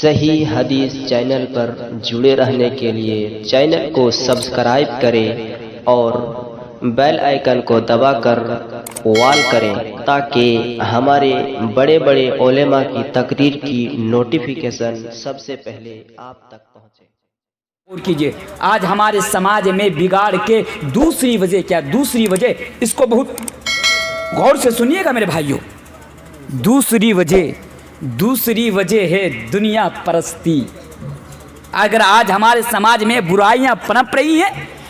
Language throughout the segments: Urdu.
صحیح حدیث چینل پر جڑے رہنے کے لیے چینل کو سبسکرائب کریں اور بیل آئیکن کو دبا کر آل کریں تاکہ ہمارے بڑے بڑے علماء کی تقریر کی نوٹیفیکیشن سب سے پہلے آپ تک پہنچے۔ اور کیجئے آج ہمارے سماج میں بگاڑ کے دوسری وجہ کیا؟ دوسری وجہ اس کو بہت غور سے سنیے گا میرے بھائیوں۔ دوسری وجہ ہے دنیا پرستی۔ اگر آج ہمارے سماج میں برائیاں پنپ رہی ہیں،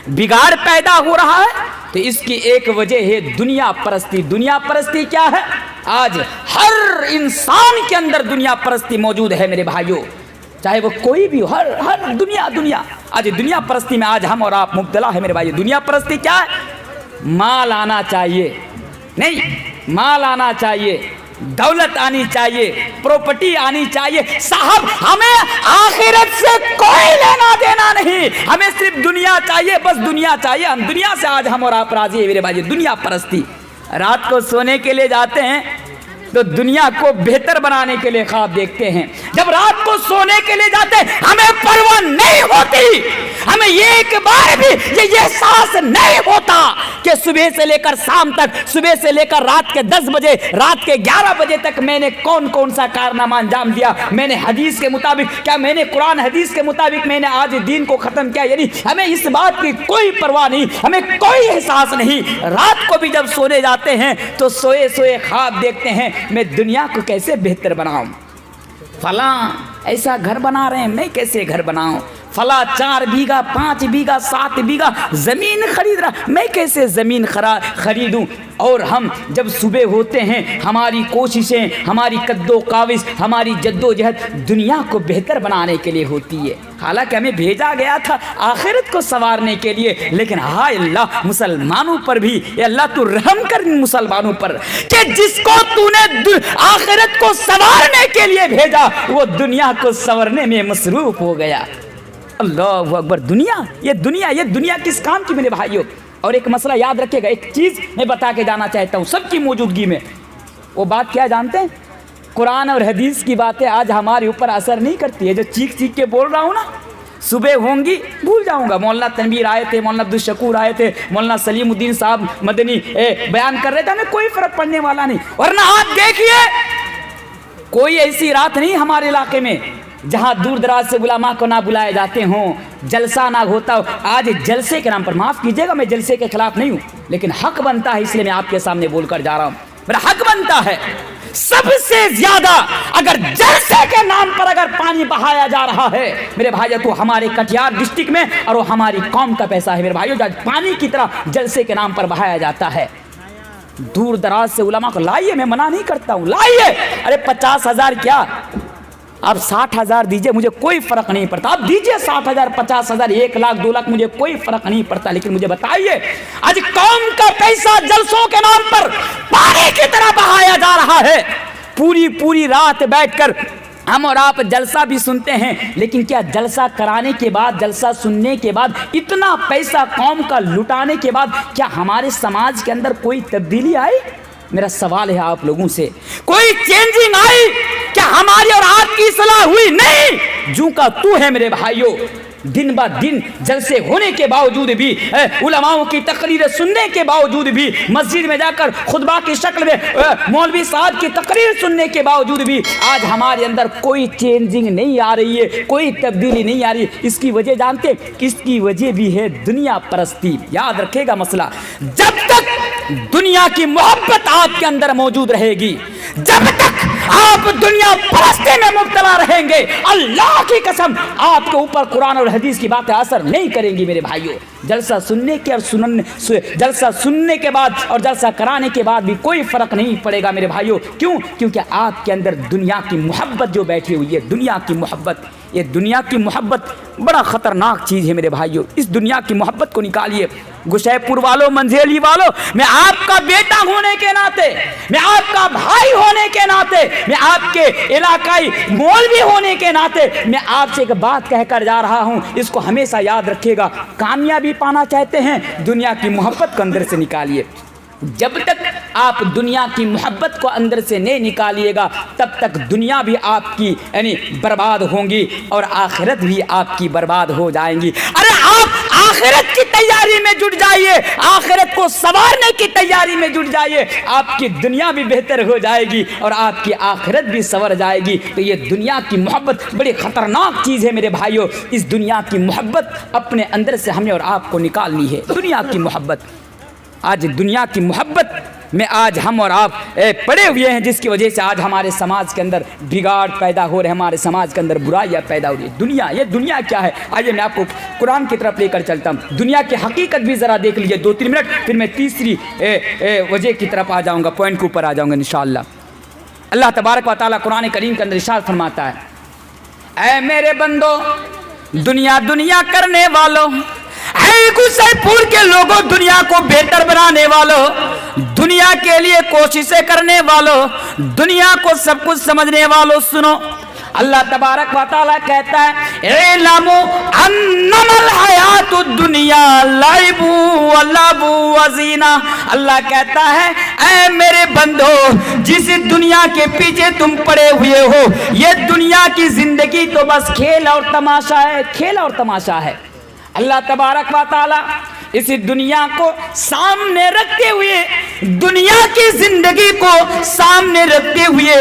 بگاڑ پیدا ہو رہا ہے، تو اس کی ایک وجہ ہے دنیا پرستی۔ دنیا پرستی کیا ہے؟ آج ہر انسان کے اندر دنیا پرستی موجود ہے میرے بھائیوں، چاہے وہ کوئی بھی ہو، ہر دنیا آج دنیا پرستی میں آج ہم اور آپ مبتلا ہے میرے بھائی۔ دنیا پرستی کیا ہے؟ مال آنا چاہیے، نہیں مال آنا چاہیے، دولت آنی چاہیے، پراپرٹی آنی چاہیے۔ صاحب ہمیں آخرت سے کوئی لینا دینا نہیں، ہمیں صرف دنیا چاہیے، بس دنیا چاہیے۔ ہم دنیا سے آج ہم اور آپ راضی ہیں میرے بھائی۔ دنیا پرستی۔ رات کو سونے کے لیے جاتے ہیں تو دنیا کو بہتر بنانے کے لیے خواب دیکھتے ہیں۔ جب رات کو سونے کے لیے جاتے ہیں ہمیں پرواہ نہیں ہوتی، ہمیں ایک بار بھی یہ احساس نہیں ہوتا کہ صبح سے لے کر شام تک، صبح سے لے کر رات کے 10 بجے، رات کے 11 بجے تک میں نے کون سا کارنامہ انجام دیا، میں نے حدیث کے مطابق کیا، میں نے قرآن حدیث کے مطابق میں نے آج دین کو ختم کیا۔ یعنی ہمیں اس بات کی کوئی پرواہ نہیں، ہمیں کوئی احساس نہیں۔ رات کو بھی جب سونے جاتے ہیں تو سوئے خواب دیکھتے ہیں میں دنیا کو کیسے بہتر بناؤں، فلاں ایسا گھر بنا رہے ہیں، میں کیسے گھر بناؤں، فلاں 4 بیگھا 5 بیگھا 7 بیگھا زمین خرید رہا، میں کیسے زمین خریدوں۔ اور ہم جب صبح ہوتے ہیں ہماری کوششیں، ہماری قد و کاوش، ہماری جد و جہد دنیا کو بہتر بنانے کے لیے ہوتی ہے۔ حالانکہ ہمیں بھیجا گیا تھا آخرت کو سنوارنے کے لیے، لیکن ہائے اللہ مسلمانوں پر بھی، اے اللہ تو رحم کر مسلمانوں پر کہ جس کو تو نے آخرت کو سنوارنے کے لیے بھیجا وہ دنیا کو سنورنے میں مصروف ہو گیا۔ اللہ اکبر۔ یہ دنیا کس کام کی میرے بھائیوں؟ اور ایک مسئلہ یاد رکھے گا، ایک چیز میں بتا کے جانا چاہتا ہوں سب کی موجودگی میں۔ وہ بات کیا جانتے ہیں؟ قرآن اور حدیث کی باتیں آج ہمارے اوپر اثر نہیں کرتی ہے۔ جو چیخ کے بول رہا ہوں نا، صبح ہوں گی بھول جاؤں گا۔ مولانا تنویر آئے تھے، مولانا عبدالشکور آئے تھے، مولانا سلیم الدین صاحب مدنی بیان کر رہے تھے، ہمیں کوئی فرق پڑنے والا نہیں۔ ورنہ آپ دیکھیے کوئی ایسی رات نہیں ہمارے علاقے میں جہاں دور دراز سے علماء کو نہ بلائے جاتے ہوں، جلسہ نہ ہوتا ہو۔ آج جلسے کے نام پر، معاف کیجیے گا میں جلسے کے خلاف نہیں ہوں، لیکن حق بنتا ہے، اس لیے میں آپ کے سامنے بول کر جا رہا ہوں، میرا حق بنتا ہے سب سے زیادہ اگر جلسے کے نام پر اگر پانی بہایا جا رہا ہے میرے بھائی تو ہمارے کٹیہار ڈسٹرکٹ میں، اور وہ ہماری قوم کا پیسہ ہے میرے بھائیو، پانی کی طرح جلسے کے نام پر بہایا جاتا ہے۔ دور دراز سے علماء کو لائیے، میں منع نہیں کرتا ہوں، لائیے۔ ارے 50,000 کیا، آپ 60,000 دیجئے، مجھے کوئی فرق نہیں پڑتا۔ آپ دیجئے 60,000 50,000 1 لاکھ 2 لاکھ، مجھے کوئی فرق نہیں پڑتا، لیکن مجھے بتائیے آج قوم کا پیسہ جلسوں کے نام پر پانی کی طرح بہایا جا رہا ہے۔ پوری رات بیٹھ کر ہم اور آپ جلسہ بھی سنتے ہیں، لیکن کیا جلسہ کرانے کے بعد، جلسہ سننے کے بعد، اتنا پیسہ قوم کا لٹانے کے بعد کیا ہمارے سماج کے اندر کوئی تبدیلی آئی؟ میرا سوال ہے آپ لوگوں سے، کوئی چینجنگ آئی کیا؟ ہماری اور آپ کی اصلاح ہوئی؟ نہیں، جو کا تو ہے میرے بھائیوں۔ دن با دن جلسے ہونے کے باوجود بھی، علماء کی تقریر سننے کے باوجود بھی، مسجد میں جا کر خطبہ کی شکل میں مولوی صاحب کی تقریر سننے کے باوجود بھی آج ہمارے اندر کوئی چینجنگ نہیں آ رہی ہے، کوئی تبدیلی نہیں آ رہی۔ اس کی وجہ جانتے؟ اس کی وجہ بھی ہے دنیا پرستی۔ یاد رکھے گا مسئلہ، جب تک دنیا کی محبت آپ کے اندر موجود رہے گی، جب تک آپ دنیا پرستی میں مبتلا رہیں گے، اللہ کی قسم آپ کے اوپر قرآن اور حدیث کی باتیں اثر نہیں کریں گی میرے بھائیوں۔ جلسہ سننے کے اور جلسہ سننے کے بعد اور جلسہ کرانے کے بعد بھی کوئی فرق نہیں پڑے گا میرے بھائیوں۔ کیوں؟ کیونکہ آپ کے اندر دنیا کی محبت جو بیٹھی ہوئی ہے، دنیا کی محبت، یہ دنیا کی محبت بڑا خطرناک چیز ہے میرے بھائیوں۔ اس دنیا کی محبت کو نکالیے۔ گوشے پور والوں، منجھیلی والوں، میں آپ کا بیٹا ہونے کے ناطے، میں آپ کا بھائی ہونے کے ناطے، میں آپ کے علاقائی مولوی ہونے کے ناطے میں آپ سے ایک بات کہہ کر جا رہا ہوں، اس کو ہمیشہ یاد رکھیے گا۔ کامیابی پانا چاہتے ہیں، دنیا کی محبت کو اندر سے نکالیے۔ جب تک آپ دنیا کی محبت کو اندر سے نہیں نکالیے گا تب تک دنیا بھی آپ کی یعنی برباد ہوں گی اور آخرت بھی آپ کی برباد ہو جائیں گی۔ ارے آپ آخرت کی تیاری میں جٹ جائیے، آخرت کو سنوارنے کی تیاری میں جٹ جائیے، آپ کی دنیا بھی بہتر ہو جائے گی اور آپ کی آخرت بھی سنور جائے گی۔ تو یہ دنیا کی محبت بڑی خطرناک چیز ہے میرے بھائیوں، اس دنیا کی محبت اپنے اندر سے ہمیں اور آپ کو نکالنی ہے۔ دنیا کی محبت، آج دنیا کی محبت میں آج ہم اور آپ پڑے ہوئے ہیں، جس کی وجہ سے آج ہمارے سماج کے اندر بگاڑ پیدا ہو رہے ہیں، ہمارے سماج کے اندر برائیاں پیدا ہو رہی ہیں۔ دنیا، یہ دنیا کیا ہے؟ آئیے میں آپ کو قرآن کی طرف لے کر چلتا ہوں۔ دنیا کی حقیقت بھی ذرا دیکھ لیجیے 2-3 منٹ، پھر میں تیسری وجہ کی طرف آ جاؤں گا، پوائنٹ کے اوپر آ جاؤں گا انشاءاللہ۔ اللہ تبارک و تعالیٰ قرآن کریم کے اندر ارشاد فرماتا ہے، اے میرے بندو، دنیا دنیا کرنے والوں، اے غصے پور کے لوگوں، دنیا کو بہتر بنانے والوں، دنیا کے لیے کوششیں کرنے والوں، دنیا کو سب کچھ سمجھنے والوں، سنو، اللہ تبارک و تعالیٰ کہتا ہے اعلموا انما الحیات الدنیا لعب و لہو و زینہ۔ اللہ کہتا ہے اے میرے بندو، جس دنیا کے پیچھے تم پڑے ہوئے ہو، یہ دنیا کی زندگی تو بس کھیل اور تماشا ہے، کھیل اور تماشا ہے۔ اللہ تبارک و تعالیٰ اس دنیا کو سامنے رکھتے ہوئے، دنیا کی زندگی کو سامنے رکھتے ہوئے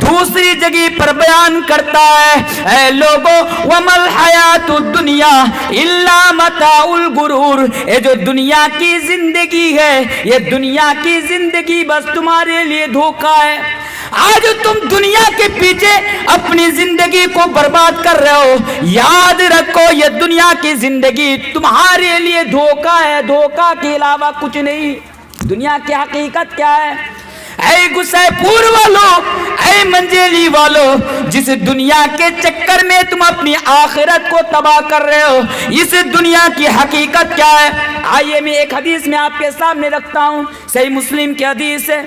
دوسری جگہ پر بیان کرتا ہے، اے لوگوں وَمَا الْحَيَاةُ الدُّنْيَا إِلَّا مَتَاعُ الْغُرُورِ، یہ جو دنیا کی زندگی ہے، یہ دنیا کی زندگی بس تمہارے لیے دھوکہ ہے۔ آج تم دنیا کے پیچھے اپنی زندگی کو برباد کر رہے ہو، یاد رکھو یہ دنیا کی زندگی تمہارے لیے دھوکہ ہے، دھوکہ کے علاوہ کچھ نہیں۔ دنیا کی حقیقت کیا ہے؟ اے غصے پور والوں، اے منجیلی والوں، جس دنیا کے چکر میں تم اپنی آخرت کو تباہ کر رہے ہو، اس دنیا کی حقیقت کیا ہے؟ آئیے میں ایک حدیث میں آپ کے سامنے رکھتا ہوں، صحیح مسلم کی حدیث ہے۔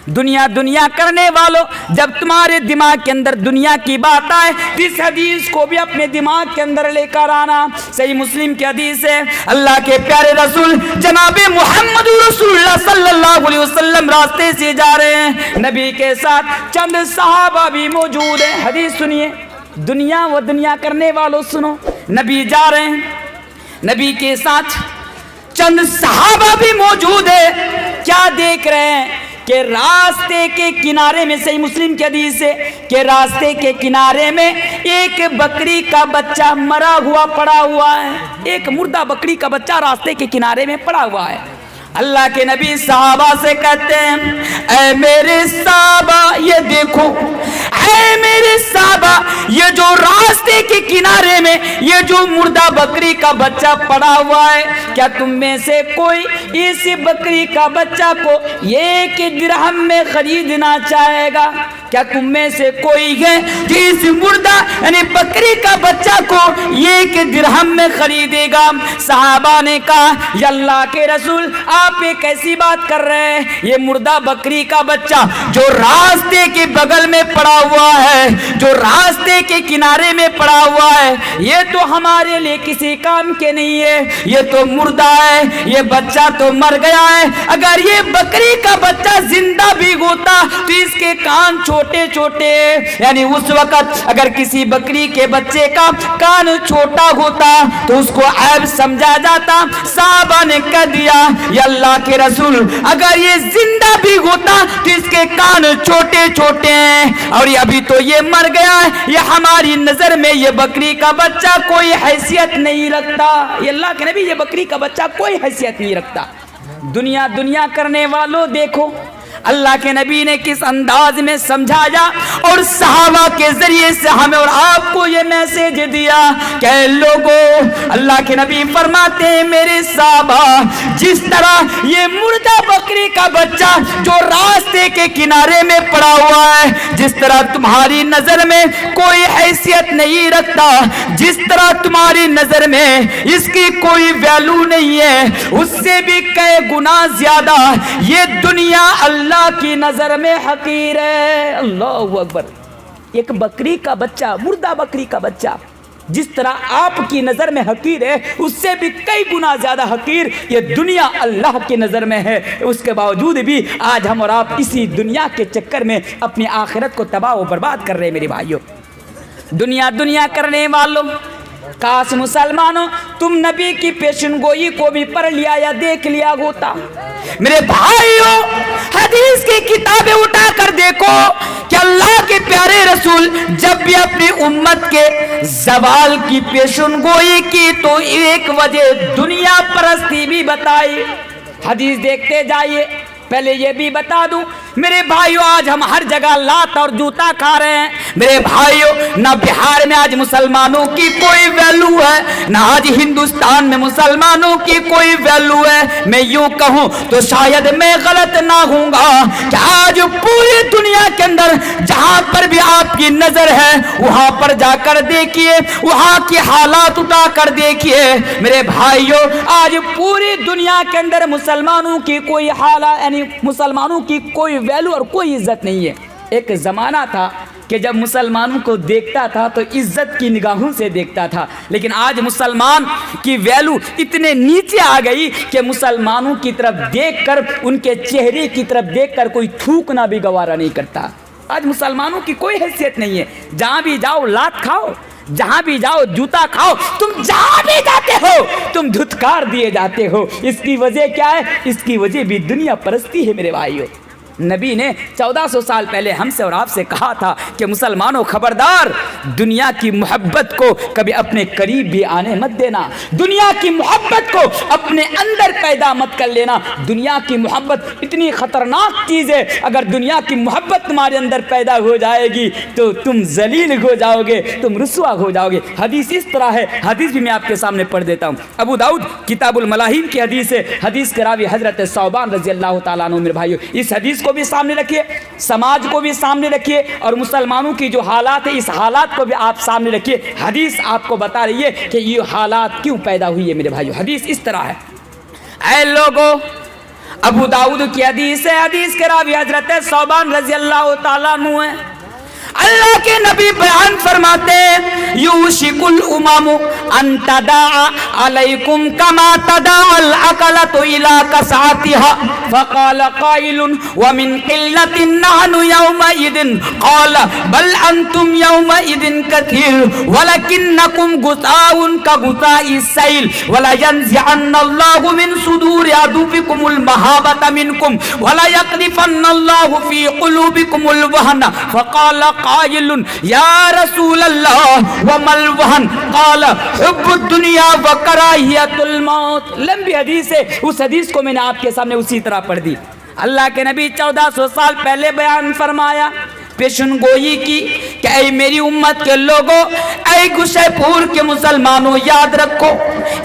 دنیا دنیا کرنے والوں، جب تمہارے دماغ کے اندر دنیا کی بات آئے، اس حدیث کو بھی اپنے دماغ کے اندر لے کر آنا۔ صحیح مسلم کی حدیث ہے، اللہ کے پیارے رسول جناب محمد رسول اللہ صلی اللہ علیہ وسلم راستے سے جا رہے ہیں، نبی کے ساتھ چند صحابہ بھی موجود ہیں۔ حدیث سنیے، دنیا و دنیا کرنے والوں سنو، نبی جا رہے ہیں، نبی کے ساتھ چند صحابہ بھی موجود ہے، کیا دیکھ رہے ہیں کہ راستے کے کنارے میں، صحیح مسلم کی حدیث ہے کہ راستے کے کنارے میں ایک بکری کا بچہ مرا ہوا پڑا ہوا ہے، ایک مردہ بکری کا بچہ راستے کے کنارے میں پڑا ہوا ہے۔ اللہ کے نبی صحابہ سے کہتے ہیں، اے میرے صحابہ یہ دیکھو، اے میرے صحابہ یہ جو راستے کے کنارے میں یہ جو مردہ بکری کا بچہ پڑا ہوا ہے، کیا تم میں سے کوئی اس بکری کا بچہ کو 1 درہم میں خریدنا چاہے گا؟ کیا تم میں سے کوئی ہے کہ اس مردہ یعنی بکری کا بچہ کو 1 درہم میں خریدے گا؟ صحابہ نے کہا، یا اللہ کے رسول آپ ایک ایسی بات کر رہے ہیں، یہ مردہ بکری کا بچہ جو راستے کے بغل میں پڑا ہوا ہے، جو راستے کے کنارے میں پڑا ہوا ہے، یہ تو ہمارے لیے کسی کام کے نہیں ہے، یہ تو مردہ ہے، یہ بچہ تو مر گیا ہے۔ اگر یہ بکری کا بچہ زندہ بھی ہوتا تو اس کے کان چھوٹے چھوٹے، یعنی اس وقت اگر کسی بکری کے بچے کا کان چھوٹا ہوتا تو اس کو عیب سمجھا جاتا۔ صحابہ نے کہہ دیا، یا اللہ کے رسول اگر یہ زندہ بھی ہوتا تو اس کے کان چھوٹے چھوٹے ہیں، اور ابھی تو یہ مر گیا ہے، یہ ہماری نظر میں یہ بکری کا بچہ کوئی حیثیت نہیں رکھتا۔ یہ اللہ کے نبی، یہ بکری کا بچہ کوئی حیثیت نہیں رکھتا۔ دنیا دنیا کرنے والوں دیکھو اللہ کے نبی نے کس انداز میں سمجھایا اور صحابہ کے ذریعے سے ہمیں اور آپ کو یہ میسج دیا کہ لوگوں، اللہ کے نبی فرماتے ہیں میرے صحابہ، جس طرح یہ مردہ بکری کا بچہ جو راستے کے کنارے میں پڑا ہوا ہے، جس طرح تمہاری نظر میں کوئی حیثیت نہیں رکھتا، جس طرح تمہاری نظر میں اس کی کوئی ویلو نہیں ہے، اس سے بھی کئی گنا زیادہ یہ دنیا اللہ کی نظر میں حقیر ہے۔ اللہ اکبر۔ ایک بکری کا بچہ، مردہ بکری کا بچہ جس طرح آپ کی نظر میں حقیر ہے اس سے بھی کئی گنا زیادہ حقیر یہ دنیا اللہ کی نظر میں ہے. اس کے باوجود بھی آج ہم اور آپ اسی دنیا کے چکر میں اپنی آخرت کو تباہ و برباد کر رہے ہیں. میرے بھائیوں، دنیا دنیا کرنے والوں، کاش مسلمانوں تم نبی کی پیشن گوئی کو بھی پڑھ لیا یا دیکھ لیا ہوتا. میرے بھائیوں، حدیث کی کتابیں اٹھا کر دیکھو کہ اللہ کے پیارے رسول جب بھی اپنی امت کے زوال کی پیشن گوئی کی تو ایک وجہ دنیا پرستی بھی بتائی. حدیث دیکھتے جائیے. پہلے یہ بھی بتا دوں میرے بھائیوں، آج ہم ہر جگہ لات اور جوتا کھا رہے ہیں. میرے بھائیوں، نہ بہار میں آج مسلمانوں کی کوئی ویلو ہے، نہ آج ہندوستان میں مسلمانوں کی کوئی ویلو ہے. میں یوں کہوں تو شاید میں غلط نہ ہوں گا کہ آج پوری دنیا کے اندر جہاں پر بھی آپ کی نظر ہے وہاں پر جا کر دیکھیے، وہاں کی حالات اٹھا کر دیکھیے. میرے بھائیوں، آج پوری دنیا کے اندر مسلمانوں کی کوئی حالات، یعنی مسلمانوں کی کوئی ویلو اور کوئی عزت نہیں ہے. ایک زمانہ تھا کہ جب مسلمانوں کو دیکھتا تھا تو عزت کی نگاہوں سے دیکھتا تھا، لیکن آج مسلمان کی ویلو اتنے نیچے آ گئی کہ مسلمانوں کی طرف دیکھ کر، ان کے چہرے کی طرف دیکھ کر کوئی تھوکنا بھی گوارا نہیں کرتا. آج مسلمانوں کی کوئی حیثیت نہیں ہے. جہاں بھی جاؤ لات کھاؤ، جہاں بھی جاؤ جوتا کھاؤ، تم جہاں بھی جاتے ہو تم دھتکار دیے جاتے ہو. اس کی وجہ کیا ہے؟ اس کی وجہ بھی دنیا پرستی ہے. میرے بھائیوں، نبی نے 1400 سال پہلے ہم سے اور آپ سے کہا تھا کہ مسلمانوں خبردار، دنیا کی محبت کو کبھی اپنے قریب بھی آنے مت دینا. دنیا کی محبت کو اپنے اندر پیدا مت کر لینا. دنیا کی محبت اتنی خطرناک چیز ہے، اگر دنیا کی محبت تمہارے اندر پیدا ہو جائے گی تو تم ذلیل ہو جاؤ گے، تم رسوا ہو جاؤ گے. حدیث اس طرح ہے، حدیث بھی میں آپ کے سامنے پڑھ دیتا ہوں. ابو داؤد کتاب الملاہین کی حدیث ہے. حدیث کے راوی حضرت ثوبان رضی اللہ تعالیٰ عنہ. میرے بھائیو، اس حدیث کو بھی سامنے رکھیے، سماج کو بھی سامنے رکھیے، اور مسلمانوں کی جو حالات ہے اس حالات کو بھی آپ سامنے رکھیے. حدیث آپ کو بتا رہی ہے کہ یہ حالات کیوں پیدا ہوئی ہے. میرے بھائیو، حدیث اس طرح ہے. اے لوگوں، ابو داؤد کی حدیث ہے. حدیث کے راوی حضرت ثوبان رضی اللہ تعالیٰ عنہ ہے. اللہ کے نبی بیان فرماتے ہیں، یوشک الامم ان تداعى علیکم کما تداعى الاکلۃ الی کسعتها. فقال قائل ومن قلۃ نحن یومئذ قال بل انتم یومئذ کثیر ولکنکم غثاء کغثاء السیل ولینزعن اللہ من صدور عدوکم المہابۃ منکم وليقذفن اللہ فی قلوبکم الوہن. فقال قائل یا رسول اللہ وما الوہن؟ قال حب الدنیا وکراہیت الموت. لمبی حدیث ہے، اس حدیث کو میں نے آپ کے سامنے اسی طرح پڑھ دی. اللہ کے نبی 1400 سال پہلے بیان فرمایا، پیشن گوئی کی کہ اے میری امت کے لوگوں، اے گوشے پور کے مسلمانوں، یاد رکھو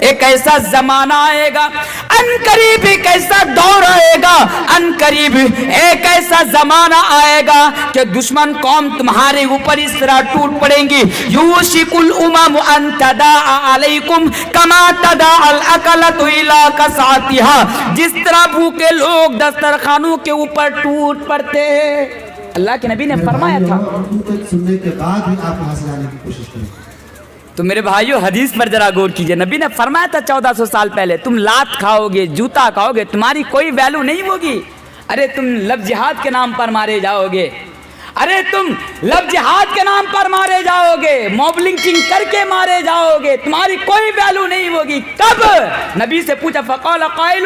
ایک ایسا زمانہ آئے گا، ان قریب ایک ایسا دور آئے گا، ان قریب ایک ایسا زمانہ آئے گا کہ دشمن قوم تمہارے اوپر اس طرح ٹوٹ پڑیں گی. یوشک الامم ان تداعى علیکم کما تداعى الاکلۃ الی کسعتها. جس طرح بھوکے لوگ دسترخوانوں کے اوپر ٹوٹ پڑتے ہیں. اللہ کے نبی نے فرمایا تھا. سننے کے بعد بھی آپ یہاں سے آنے کی کوشش کریں. تو میرے بھائیو، حدیث پر ذرا غور کیجئے. نبی نے فرمایا تھا 1400 سال پہلے، تم لات کھاؤ گے، جوتا کھاؤ گے، تمہاری کوئی ویلو نہیں ہوگی. ارے تم لفظ جہاد کے نام پر مارے جاؤ گے، ارے تم لفظ جہاد کے نام پر مارے جاؤ گے، موب لنچنگ کر کے مارے جاؤ گے، تمہاری کوئی ویلو نہیں ہوگی. کب؟ نبی سے پوچھا، فقال قائل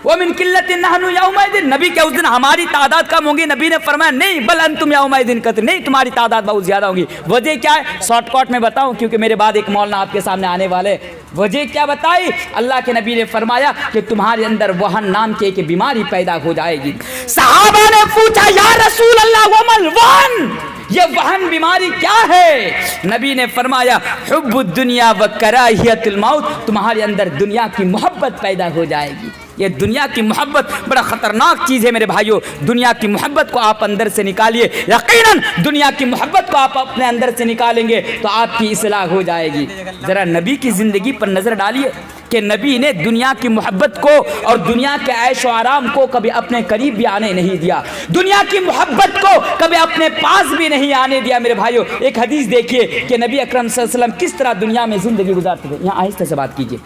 ومن قلۃ نحن یومئذ. نبی کہ اس دن ہماری تعداد کم ہوگی؟ نبی نے فرمایا نہیں، بل انتم یومئذ کثیر. نہیں، تمہاری تعداد بہت زیادہ ہوگی. وجہ کیا ہے؟ شارٹ کٹ میں بتاؤں کیونکہ میرے بعد ایک مولانا آپ کے سامنے آنے والے. وجہ کیا بتائی؟ اللہ کے نبی نے فرمایا کہ تمہارے اندر وہن نام کی ایک بیماری پیدا ہو جائے گی. صحابہ نے پوچھا، یا رسول اللہ وما الوہن؟ یہ وہن بیماری کیا ہے؟ نبی نے فرمایا، حب الدنیا و کراہیت الموت. تمہارے اندر دنیا کی محبت پیدا ہو جائے گی. یہ دنیا کی محبت بڑا خطرناک چیز ہے میرے بھائیوں. دنیا کی محبت کو آپ اندر سے نکالیے. یقیناً دنیا کی محبت کو آپ اپنے اندر سے نکالیں گے تو آپ کی اصلاح ہو جائے گی. ذرا نبی کی زندگی پر نظر ڈالیے کہ نبی نے دنیا کی محبت کو اور دنیا کے عیش و آرام کو کبھی اپنے قریب بھی آنے نہیں دیا. دنیا کی محبت کو کبھی اپنے پاس بھی نہیں آنے دیا. میرے بھائیوں ایک حدیث دیکھیے کہ نبی اکرم صلی اللہ علیہ وسلم کس طرح دنیا میں زندگی گزارتے تھے. یہاں آہستہ سے بات کیجیے.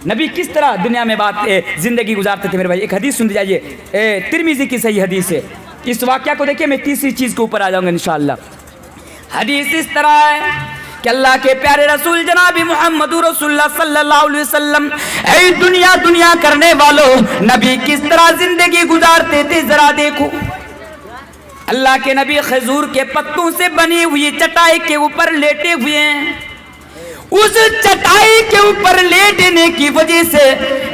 نبی کس طرح دنیا میں زندگی گزارتے تھے میرے بھائی. ایک حدیث سن جائیے, ترمذی کی صحیح حدیث ہے. اس واقعہ کو دیکھیے, میں تیسری چیز کے اوپر آ جاؤں گا انشاءاللہ. حدیث اس طرح ہے کہ اللہ کے پیارے رسول جناب محمد رسول اللہ صلی اللہ علیہ وسلم, اے دنیا دنیا کرنے والوں, نبی کس طرح زندگی گزارتے تھے ذرا دیکھو. اللہ کے نبی کھجور کے پتوں سے بنی ہوئی چٹائی کے اوپر لیٹے ہوئے ہیں. اس چٹائی کے اوپر لیٹنے کی وجہ سے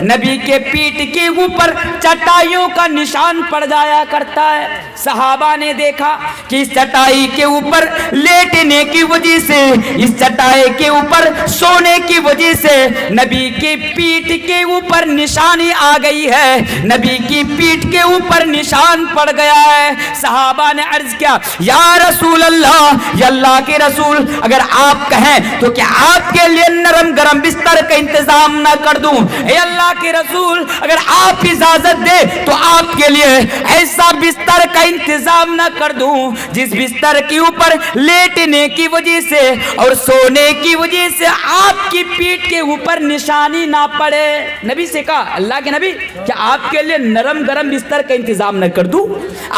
نبی کے پیٹھ کے اوپر چٹائیوں کا نشان پڑ جایا کرتا ہے. صحابہ نے دیکھا کہ اس چٹائی کے اوپر لیٹنے کی وجہ سے, اس چٹائی کے اوپر سونے کی وجہ سے نبی کی پیٹھ کے اوپر نشانی آ گئی ہے, نبی کی پیٹھ کے اوپر نشان پڑ گیا ہے. صحابہ نے عرض کیا, یا رسول اللہ, یا اللہ کے رسول, اگر آپ کہیں تو کیا آپ کے لیے نرم گرم بستر کا انتظام نہ کر دوں؟ اے اللہ کے رسول, اگر آپ اجازت دے تو آپ کے لیے ایسا بستر کا انتظام نہ کر دوں جس بستر کے اوپر لیٹنے کی وجہ سے اور سونے کی وجہ سے آپ کی پیٹھ کے اوپر نشانی نہ پڑے. نبی سے کہا, اللہ کے نبی, کیا آپ کے لیے نرم گرم بستر کا انتظام نہ کر دوں,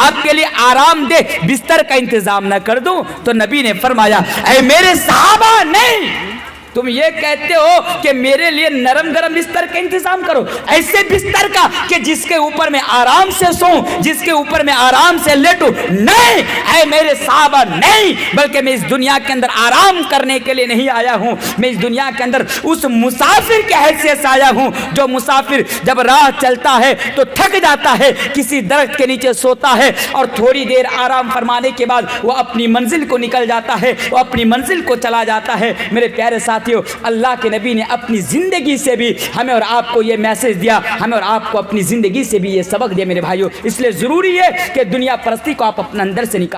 آپ کے لیے آرام دہ بستر کا انتظام نہ کر دوں؟ تو نبی نے فرمایا, اے میرے صحابہ, نہیں, تم یہ کہتے ہو کہ میرے لیے نرم گرم بستر کا انتظام کرو, ایسے بستر کا کہ جس کے اوپر میں آرام سے سوں, جس کے اوپر میں آرام سے لیٹوں. نہیں اے میرے صحابہ, نہیں, بلکہ میں اس دنیا کے اندر آرام کرنے کے لیے نہیں آیا ہوں. میں اس دنیا کے اندر اس مسافر کی حیثیت سے آیا ہوں جو مسافر جب راہ چلتا ہے تو تھک جاتا ہے, کسی درخت کے نیچے سوتا ہے اور تھوڑی دیر آرام فرمانے کے بعد وہ اپنی منزل کو نکل جاتا ہے, وہ اپنی منزل کو چلا جاتا ہے. میرے پیارے ساتھیو, اللہ کے نبی نے اپنی زندگی سے بھی ہمیں اور آپ کو یہ میسج دیا, ہمیں اور آپ کو اپنی زندگی سے بھی یہ سبق دیا میرے بھائیوں. اس لیے ضروری ہے کہ دنیا پرستی کو آپ اپنے اندر سے نکال